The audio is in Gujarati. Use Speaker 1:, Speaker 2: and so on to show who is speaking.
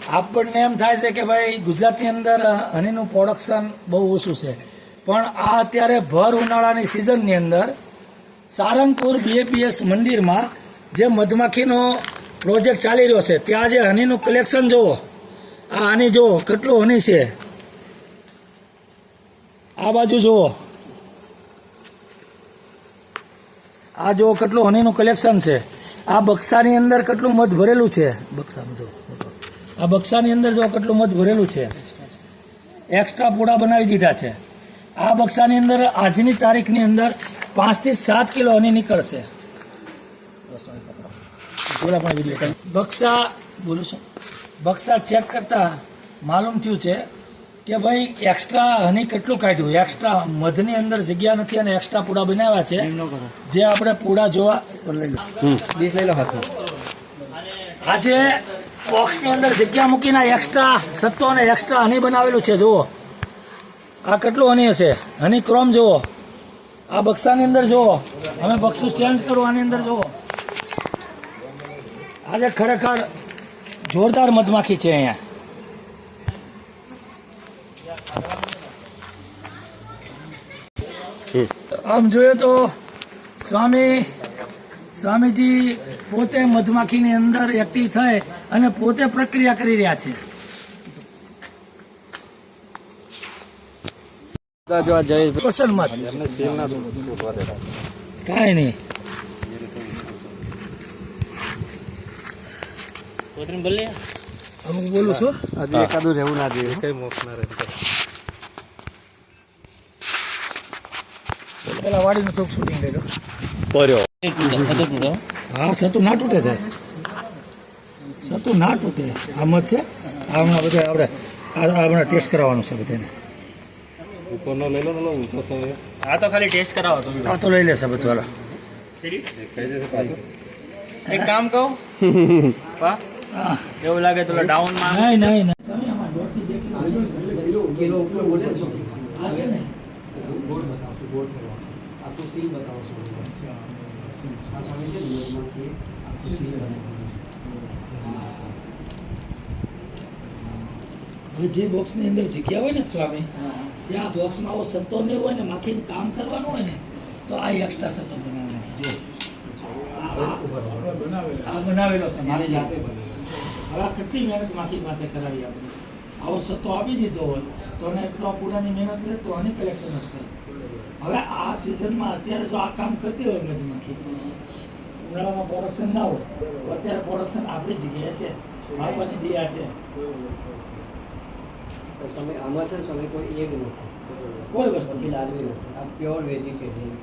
Speaker 1: આપણને એમ થાય છે કે ભાઈ ગુજરાતની અંદર હનીનું પ્રોડક્શન બહુ ઓછું છે, પણ આ અત્યારે ભર ઉનાળાની સિઝનની અંદર સારંગપુર BAPS મંદિરમાં જે મધમાખીનો પ્રોજેક્ટ ચાલી રહ્યો છે ત્યાં જે હનીનું કલેક્શન જુઓ, આ હની જુઓ કેટલું હની છે, આ બાજુ જુઓ, આ જુઓ કેટલું હનીનું કલેક્શન છે. આ બક્સાની અંદર કેટલું મધ ભરેલું છે, બક્સામાં જો આ બક્સાની અંદર જો કેટલું મધ ભરેલું છે, એક્સ્ટ્રા પૂડા બનાવી દીધા છે. આ બક્સાની અંદર આજની તારીખની અંદર 5 થી 7 કિલો હની નીકળશે. બક્સા બોલું છું, બક્સા ચેક કરતા માલુમ થયું છે કે ભાઈ એક્સ્ટ્રા હની કેટલું કાઢ્યું, એક્સ્ટ્રા મધની અંદર જગ્યા નથી અને એક્સ્ટ્રા પૂડા બનાવ્યા છે. જે આપણે પૂડા જોવા લઈ લો હાથમાં. આજે બોક્સની અંદર જગ્યા મૂકીને એક્સ્ટ્રા સત્તો અને એક્સ્ટ્રા હની બનાવેલું છે. જુઓ આ કેટલું હની હશે, હની ક્રોમ જુઓ. આ બક્સાની અંદર જુઓ, અમે બક્સું ચેન્જ કરું, આની અંદર જુઓ. આજે ખરેખર જોરદાર મધમાખી છે અહીંયા. આમ જોઈએ તો સ્વામીજી પોતે મધમાખીની અંદર એક્ટિવ થઈ અને પોતે પ્રક્રિયા કરી રહ્યા છે. કાંઈ નહીં હું બોલું છું.
Speaker 2: એકાદું રહેવું ના જોઈએ, કઈ મોક્ષ ના રહે.
Speaker 1: પેલા વાડીનું થોડુંક શૂટિંગ લઈ લો. હા, સતું ના તૂટે છે, સતું ના તૂટે. આ મધ છે, આ હમણાં બધા આપણે હમણાં ટેસ્ટ કરાવવાનું છે બધાને.
Speaker 2: ઉપરનો લઈ લો, ઊંચો તો
Speaker 3: આ તો ખાલી ટેસ્ટ કરાવો તો
Speaker 1: આ તો લઈ લેશે બધું. હાલો
Speaker 3: એક કામ કહું, વાહ એવું લાગે તો ડાઉન માં
Speaker 1: નહીં નહીં હવે જે બોક્સની અંદર જગ્યા હોય ને સ્વામી, ત્યાં બોક્સમાં આવો સત્તો નહીં હોય ને માખીનું કામ કરવાનું હોય ને તો આ એક્સ્ટ્રા સત્તો બનાવી નાખી. જો આ બનાવેલો છે મારી જાતે. હવે કેટલી મહેનત માખી પાસે કરાવી આપણે. આવો સત્તો આપી દીધો હોય તો એને એટલો પૂરાની મહેનત રહે તો આની કલેક્શન જ કરે. હવે આ સિઝનમાં અત્યારે જો આ કામ કરતી હોય મધમાખી, ઉનાળામાં પ્રોડક્શન ના હોય તો અત્યારે પ્રોડક્શન આપણી જગ્યાએ છે, બાપાની દિયા છે.
Speaker 4: આમાં છે ને કોઈ એક નથી,
Speaker 1: કોઈ વસ્તુ
Speaker 4: લાલવી નથી. આ પ્યોર વેજીટેરિયન.